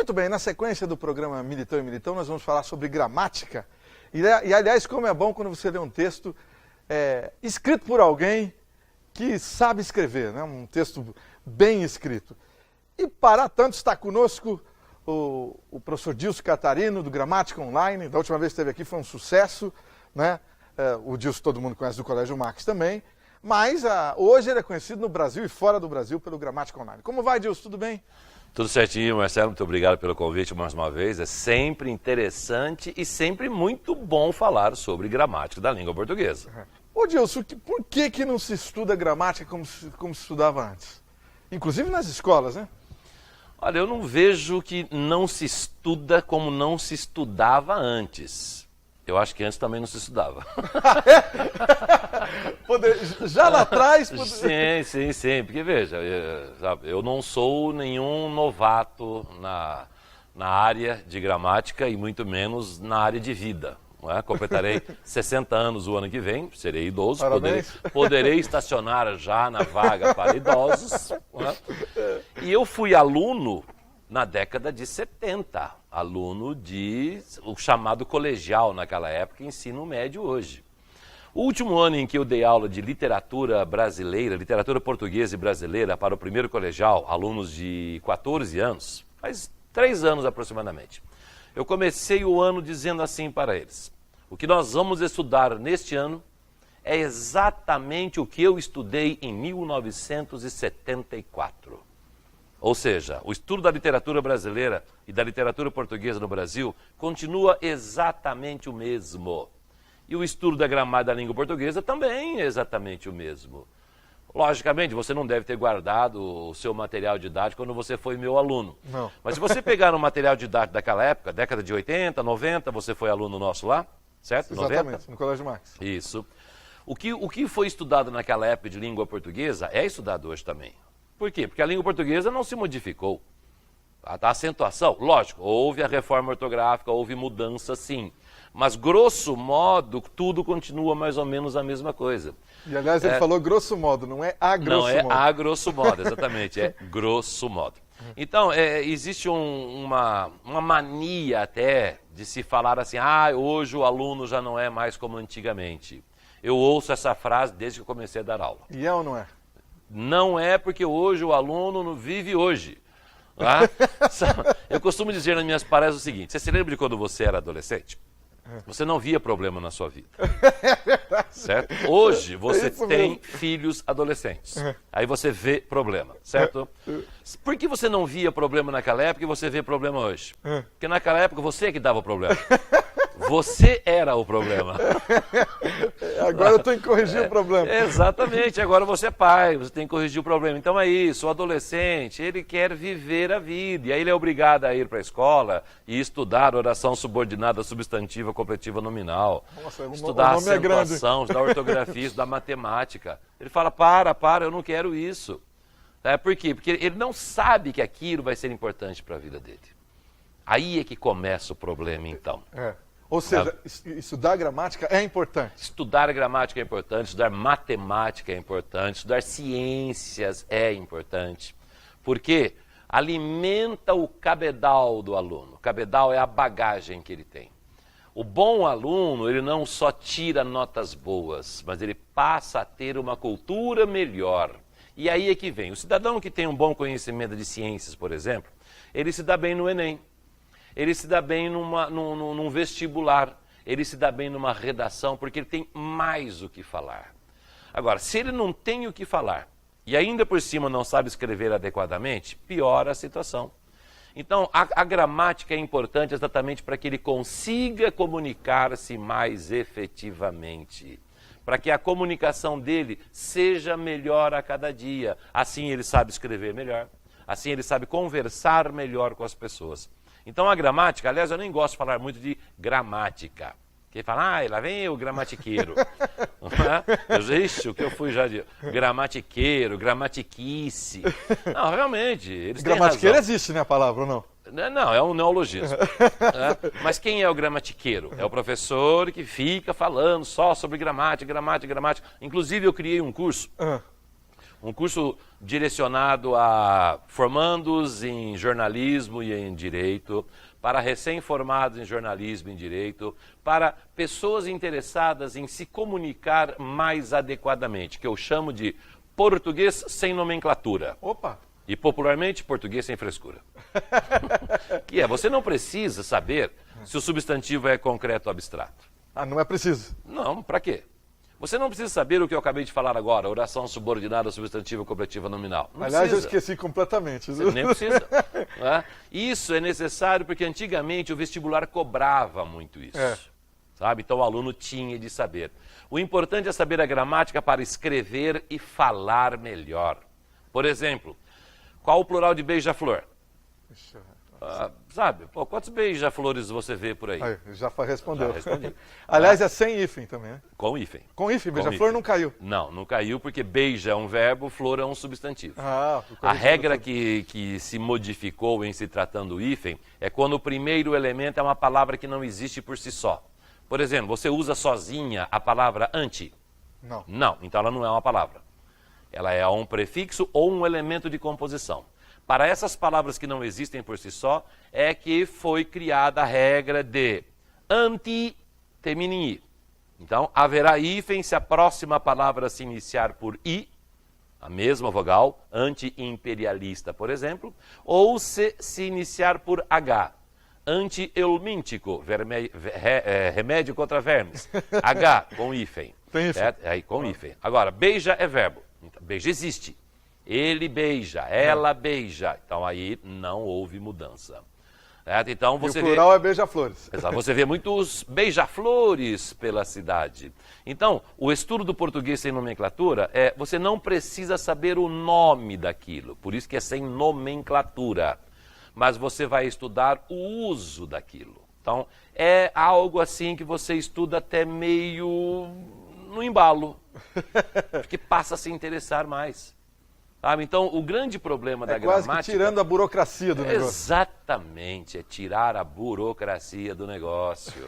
Muito bem, na sequência do programa Militão e Militão, nós vamos falar sobre gramática. E aliás, como é bom quando você lê um texto escrito por alguém que sabe escrever, né? Um texto bem escrito. E para tanto está conosco o professor Dilson Catarino, do Gramática Online. Da última vez que esteve aqui foi um sucesso, né? O Dilson todo mundo conhece do Colégio Max também. Mas hoje ele é conhecido no Brasil e fora do Brasil pelo Gramática Online. Como vai, Dilson? Tudo bem? Tudo certinho, Marcelo. Muito obrigado pelo convite mais uma vez. É sempre interessante e sempre muito bom falar sobre gramática da língua portuguesa. Ô, Dilson, por que não se estuda gramática como se estudava antes? Inclusive nas escolas, né? Olha, eu não vejo que não se estuda como não se estudava antes. Eu acho que antes também não se estudava. Já lá atrás... Sim. Porque veja, eu não sou nenhum novato na área de gramática e muito menos na área de vida. Não é? Completarei 60 anos o ano que vem, serei idoso, poderei estacionar já na vaga para idosos. Não é? E eu fui aluno na década de 70, aluno o chamado colegial naquela época, ensino médio hoje. O último ano em que eu dei aula de literatura brasileira, literatura portuguesa e brasileira para o primeiro colegial, alunos de 14 anos, faz 3 anos aproximadamente, eu comecei o ano dizendo assim para eles: o que nós vamos estudar neste ano é exatamente o que eu estudei em 1974. Ou seja, o estudo da literatura brasileira e da literatura portuguesa no Brasil continua exatamente o mesmo. E o estudo da gramática da língua portuguesa também é exatamente o mesmo. Logicamente, você não deve ter guardado o seu material didático quando você foi meu aluno. Não. Mas se você pegar um material didático daquela época, década de 80, 90, você foi aluno nosso lá, certo? Exatamente, 90? no Colégio Max. Isso. O que foi estudado naquela época de língua portuguesa é estudado hoje também. Por quê? Porque a língua portuguesa não se modificou. A acentuação, lógico, houve a reforma ortográfica, houve mudança sim. Mas, grosso modo, tudo continua mais ou menos a mesma coisa. E, aliás, ele falou grosso modo, não é a grosso modo. Não é a grosso modo, exatamente, é grosso modo. Então, existe uma mania até de se falar assim: hoje o aluno já não é mais como antigamente. Eu ouço essa frase desde que eu comecei a dar aula. E é ou não é? Não é, porque hoje o aluno não vive hoje. Tá? Eu costumo dizer nas minhas palestras o seguinte: você se lembra de quando você era adolescente? Você não via problema na sua vida, certo? Hoje você tem filhos adolescentes, aí você vê problema, certo? Por que você não via problema naquela época e você vê problema hoje? Porque naquela época você é que dava o problema. Você era o problema. Agora eu tenho que corrigir o problema. Exatamente, agora você é pai, você tem que corrigir o problema. Então é isso, o adolescente, ele quer viver a vida. E aí ele é obrigado a ir para a escola e estudar oração subordinada, substantiva, completiva, nominal. Nossa, estudar acentuação, estudar ortografia, estudar matemática. Ele fala: para, eu não quero isso. Por quê? Porque ele não sabe que aquilo vai ser importante para a vida dele. Aí é que começa o problema, então. Ou seja, estudar gramática é importante. Estudar gramática é importante, estudar matemática é importante, estudar ciências é importante. Porque alimenta o cabedal do aluno. O cabedal é a bagagem que ele tem. O bom aluno, ele não só tira notas boas, mas ele passa a ter uma cultura melhor. E aí é que vem. O cidadão que tem um bom conhecimento de ciências, por exemplo, ele se dá bem no Enem. Ele se dá bem num vestibular, ele se dá bem numa redação, porque ele tem mais o que falar. Agora, se ele não tem o que falar e ainda por cima não sabe escrever adequadamente, piora a situação. Então, a gramática é importante exatamente para que ele consiga comunicar-se mais efetivamente, para que a comunicação dele seja melhor a cada dia. Assim ele sabe escrever melhor, assim ele sabe conversar melhor com as pessoas. Então a gramática, aliás, eu nem gosto de falar muito de gramática. Porque fala: lá vem o gramatiqueiro. Ixi, o que eu fui já de gramatiqueiro, gramatiquice. Não, realmente, eles têm razão. Gramatiqueiro existe, né, a palavra, ou não? Não, é um neologismo. Mas quem é o gramatiqueiro? É o professor que fica falando só sobre gramática. Inclusive, eu criei um curso Um curso direcionado a formandos em jornalismo e em direito, para recém-formados em jornalismo e em direito, para pessoas interessadas em se comunicar mais adequadamente, que eu chamo de português sem nomenclatura. Opa! E popularmente, português sem frescura. Que é, você não precisa saber se o substantivo é concreto ou abstrato. Ah, não é preciso. Não, para quê? Você não precisa saber o que eu acabei de falar agora, oração subordinada, substantiva, completiva, nominal. Não Aliás, precisa. eu esqueci completamente. Você nem precisa. Né? Isso é necessário porque antigamente o vestibular cobrava muito isso. Sabe? Então o aluno tinha de saber. O importante é saber a gramática para escrever e falar melhor. Por exemplo, qual o plural de beija-flor? Sabe? Pô, quantos beija-flores você vê por aí? Aí, já respondeu. Já respondi. Aliás, é sem hífen também, né? Com hífen. Com hífen, beija-flor não caiu. Não, não caiu porque beija é um verbo, flor é um substantivo. Ah, a regra que se modificou em se tratando hífen é quando o primeiro elemento é uma palavra que não existe por si só. Por exemplo, você usa sozinha a palavra anti? Não. Não, então ela não é uma palavra. Ela é um prefixo ou um elemento de composição. Para essas palavras que não existem por si só, é que foi criada a regra de anti termina em i. Então, haverá hífen se a próxima palavra se iniciar por i, a mesma vogal, anti-imperialista, por exemplo, ou se iniciar por h, anti-eulmíntico, remédio contra vermes, h, com hífen. Tem hífen. Aí, com hífen. Agora, beija é verbo. Então, beija existe. Ele beija, ela beija. Então aí não houve mudança. Então, você e o plural é beija-flores. Você vê muitos beija-flores pela cidade. Então, o estudo do português sem nomenclatura é você não precisa saber o nome daquilo. Por isso que é sem nomenclatura. Mas você vai estudar o uso daquilo. Então, é algo assim que você estuda até meio no embalo. Porque passa a se interessar mais. Então, o grande problema da gramática... É quase que tirando a burocracia do negócio. Exatamente, é tirar a burocracia do negócio.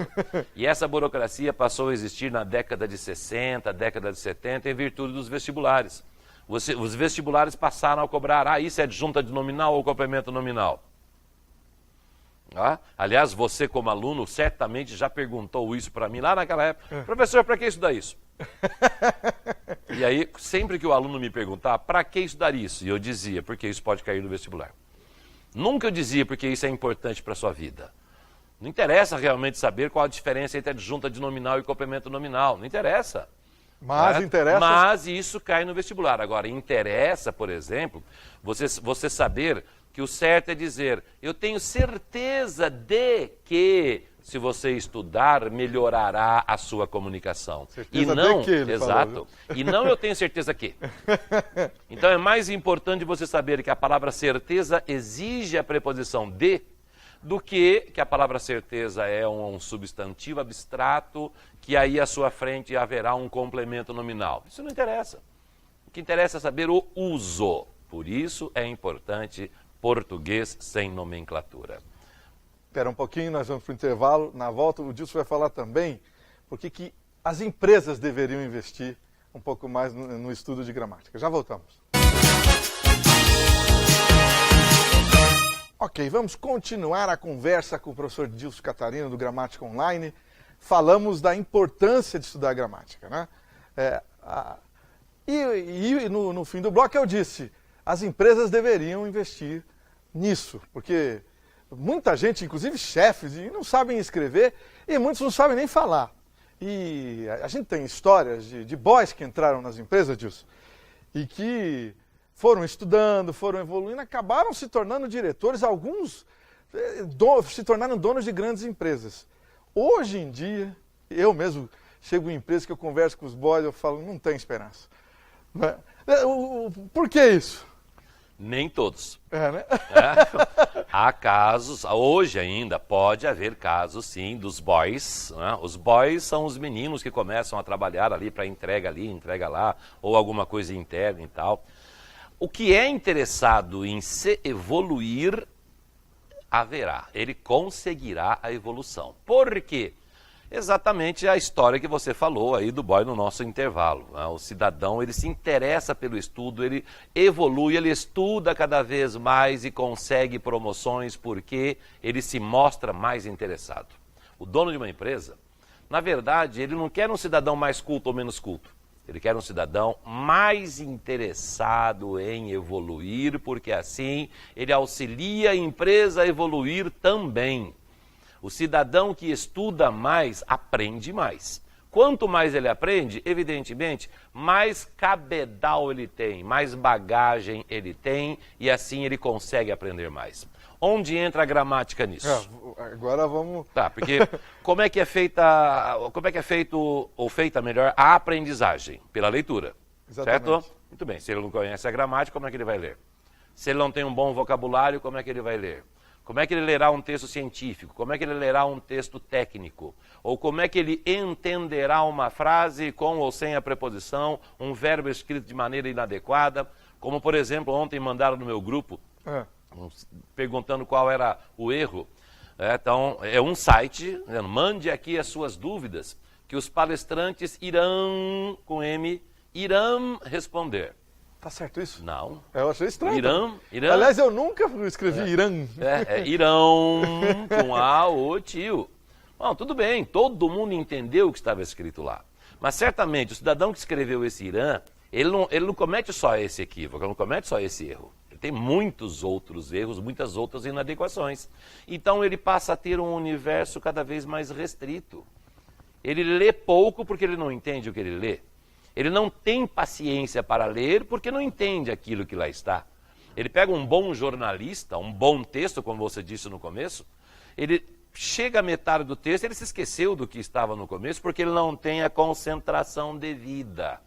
E essa burocracia passou a existir na década de 60, década de 70, em virtude dos vestibulares. Os vestibulares passaram a cobrar, isso é adjunta de nominal ou complemento nominal? Aliás, você como aluno certamente já perguntou isso para mim lá naquela época. Professor, para que estudar isso? E aí, sempre que o aluno me perguntar, para que estudar isso? E eu dizia, porque isso pode cair no vestibular. Nunca eu dizia, porque isso é importante para a sua vida. Não interessa realmente saber qual a diferença entre adjunta de nominal e complemento nominal. Não interessa. Mas interessa... Mas isso cai no vestibular. Agora, interessa, por exemplo, você saber que o certo é dizer, eu tenho certeza de que, se você estudar, melhorará a sua comunicação. Certeza e não, de que ele exato. Falou, e não eu tenho certeza que. Então é mais importante você saber que a palavra certeza exige a preposição de, do que a palavra certeza é um substantivo abstrato, que aí à sua frente haverá um complemento nominal. Isso não interessa. O que interessa é saber o uso. Por isso é importante português sem nomenclatura. Espera um pouquinho, nós vamos para o intervalo. Na volta, o Dilson vai falar também porque que as empresas deveriam investir um pouco mais no estudo de gramática. Já voltamos. Ok, vamos continuar a conversa com o professor Dilson Catarino, do Gramática Online. Falamos da importância de estudar gramática, né? E no fim do bloco eu disse, as empresas deveriam investir nisso, porque muita gente, inclusive chefes, não sabem escrever e muitos não sabem nem falar. E a gente tem histórias de boys que entraram nas empresas, Dilson, e que foram estudando, foram evoluindo, acabaram se tornando diretores, alguns se tornaram donos de grandes empresas. Hoje em dia, eu mesmo chego em empresas que eu converso com os boys, eu falo, não tem esperança. Por que isso? Nem todos. Né? Há casos, hoje ainda pode haver casos sim dos boys. Né? Os boys são os meninos que começam a trabalhar ali para entrega ali, entrega lá, ou alguma coisa interna e tal. O que é interessado em se evoluir, haverá. Ele conseguirá a evolução. Por quê? Exatamente a história que você falou aí do boy no nosso intervalo. Né? O cidadão, ele se interessa pelo estudo, ele evolui, ele estuda cada vez mais e consegue promoções porque ele se mostra mais interessado. O dono de uma empresa, na verdade, ele não quer um cidadão mais culto ou menos culto. Ele quer um cidadão mais interessado em evoluir, porque assim ele auxilia a empresa a evoluir também. O cidadão que estuda mais, aprende mais. Quanto mais ele aprende, evidentemente, mais cabedal ele tem, mais bagagem ele tem e assim ele consegue aprender mais. Onde entra a gramática nisso? Agora vamos... Tá, porque como é que é feito, ou feita melhor, a aprendizagem? Pela leitura, Exatamente. certo? Muito bem, se ele não conhece a gramática, como é que ele vai ler? Se ele não tem um bom vocabulário, como é que ele vai ler? Como é que ele lerá um texto científico? Como é que ele lerá um texto técnico? Ou como é que ele entenderá uma frase com ou sem a preposição, um verbo escrito de maneira inadequada? Como, por exemplo, ontem mandaram no meu grupo, perguntando qual era o erro. Então, é um site, mande aqui as suas dúvidas, que os palestrantes irão, com M, irão responder. Tá certo isso? Não. Eu achei estranho. Irão. Aliás, eu nunca escrevi Irã. Irão, com A, o tio. Bom, tudo bem, todo mundo entendeu o que estava escrito lá. Mas certamente, o cidadão que escreveu esse Irã, ele não comete só esse equívoco, ele não comete só esse erro. Ele tem muitos outros erros, muitas outras inadequações. Então, ele passa a ter um universo cada vez mais restrito. Ele lê pouco porque ele não entende o que ele lê. Ele não tem paciência para ler porque não entende aquilo que lá está. Ele pega um bom jornalista, um bom texto, como você disse no começo, ele chega à metade do texto, ele se esqueceu do que estava no começo porque ele não tem a concentração devida.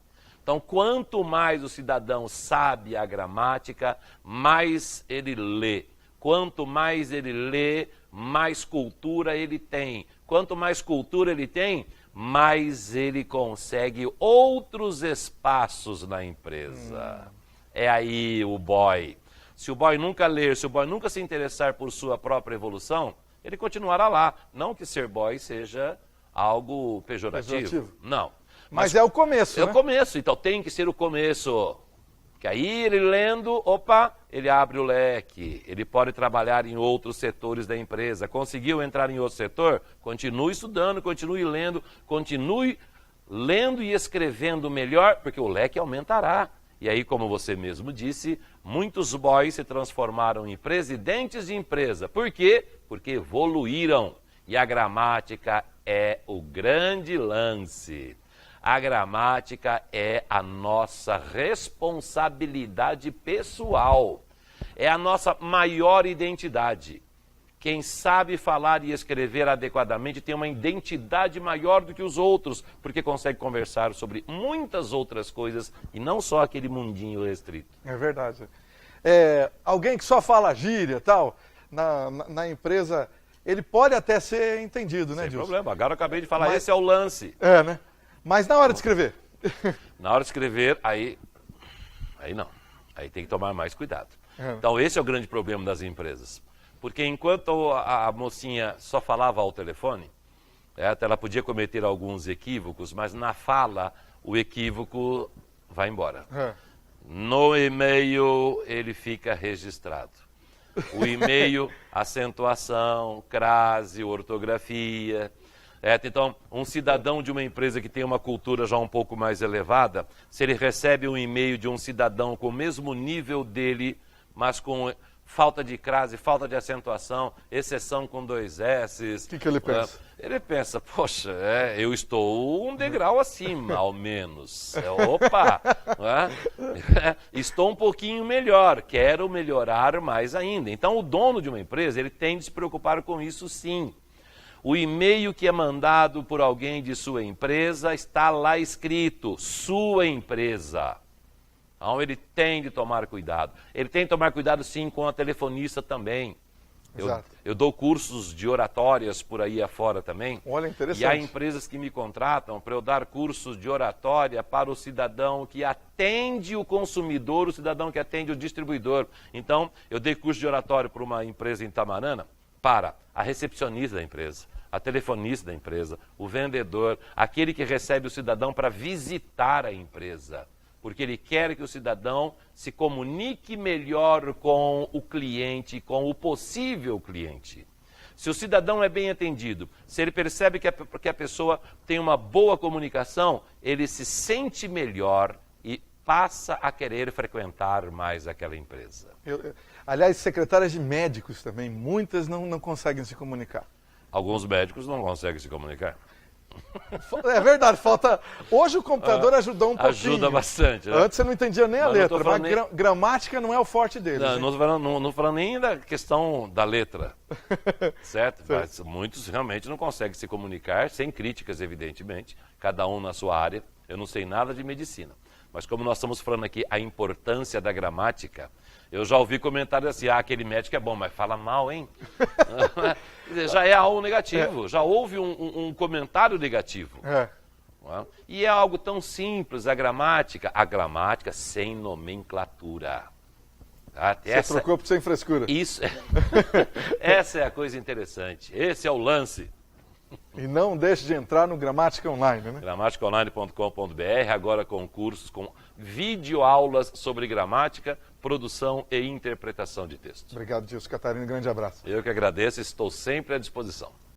Então, quanto mais o cidadão sabe a gramática, mais ele lê. Quanto mais ele lê, mais cultura ele tem. Quanto mais cultura ele tem, mais ele consegue outros espaços na empresa. É aí o boy. Se o boy nunca ler, se o boy nunca se interessar por sua própria evolução, ele continuará lá. Não que ser boy seja algo pejorativo. Não. Mas é o começo, É o começo, então tem que ser o começo. Que aí ele lendo, ele abre o leque, ele pode trabalhar em outros setores da empresa. Conseguiu entrar em outro setor? Continue estudando, continue lendo e escrevendo melhor, porque o leque aumentará. E aí, como você mesmo disse, muitos boys se transformaram em presidentes de empresa. Por quê? Porque evoluíram. E a gramática é o grande lance. A gramática é a nossa responsabilidade pessoal. É a nossa maior identidade. Quem sabe falar e escrever adequadamente tem uma identidade maior do que os outros, porque consegue conversar sobre muitas outras coisas e não só aquele mundinho restrito. É verdade. Alguém que só fala gíria e tal, na empresa, ele pode até ser entendido, né, Dilson? Sem problema. Agora eu acabei de falar, esse é o lance. Né? Mas na hora de escrever? Na hora de escrever, aí não. Aí tem que tomar mais cuidado. Então esse é o grande problema das empresas. Porque enquanto a mocinha só falava ao telefone, ela podia cometer alguns equívocos, mas na fala o equívoco vai embora. No e-mail ele fica registrado. O e-mail, acentuação, crase, ortografia. Então, um cidadão de uma empresa que tem uma cultura já um pouco mais elevada, se ele recebe um e-mail de um cidadão com o mesmo nível dele, mas com falta de crase, falta de acentuação, exceção com 2 S's... O que ele pensa? Ele pensa, poxa, eu estou um degrau acima, ao menos. Estou um pouquinho melhor, quero melhorar mais ainda. Então, o dono de uma empresa, ele tem de se preocupar com isso sim. O e-mail que é mandado por alguém de sua empresa está lá escrito, sua empresa. Então ele tem de tomar cuidado. Ele tem de tomar cuidado sim com a telefonista também. Eu dou cursos de oratórias por aí afora também. Olha, interessante. E há empresas que me contratam para eu dar cursos de oratória para o cidadão que atende o consumidor, o cidadão que atende o distribuidor. Então, eu dei curso de oratório para uma empresa em Itamarana, para a recepcionista da empresa, a telefonista da empresa, o vendedor, aquele que recebe o cidadão para visitar a empresa, porque ele quer que o cidadão se comunique melhor com o cliente, com o possível cliente. Se o cidadão é bem atendido, se ele percebe que a pessoa tem uma boa comunicação, ele se sente melhor e passa a querer frequentar mais aquela empresa. Aliás, secretárias de médicos também, muitas não conseguem se comunicar. Alguns médicos não conseguem se comunicar. É verdade, falta... Hoje o computador ajudou um pouquinho. Ajuda bastante, né? Antes você não entendia nem a letra, mas nem... gramática não é o forte deles. Não estou falando nem da questão da letra, certo? Mas muitos realmente não conseguem se comunicar, sem críticas, evidentemente, cada um na sua área. Eu não sei nada de medicina. Mas como nós estamos falando aqui a importância da gramática, eu já ouvi comentários assim, aquele médico é bom, mas fala mal, hein? Já é algo negativo, já houve um comentário negativo. E é algo tão simples, a gramática sem nomenclatura. Tá? Você trocou por sem frescura. Isso, essa é a coisa interessante, esse é o lance. E não deixe de entrar no Gramática Online, né? gramaticaonline.com.br, agora com cursos, com videoaulas sobre gramática, produção e interpretação de texto. Obrigado, Gilson Catarino. Grande abraço. Eu que agradeço, estou sempre à disposição.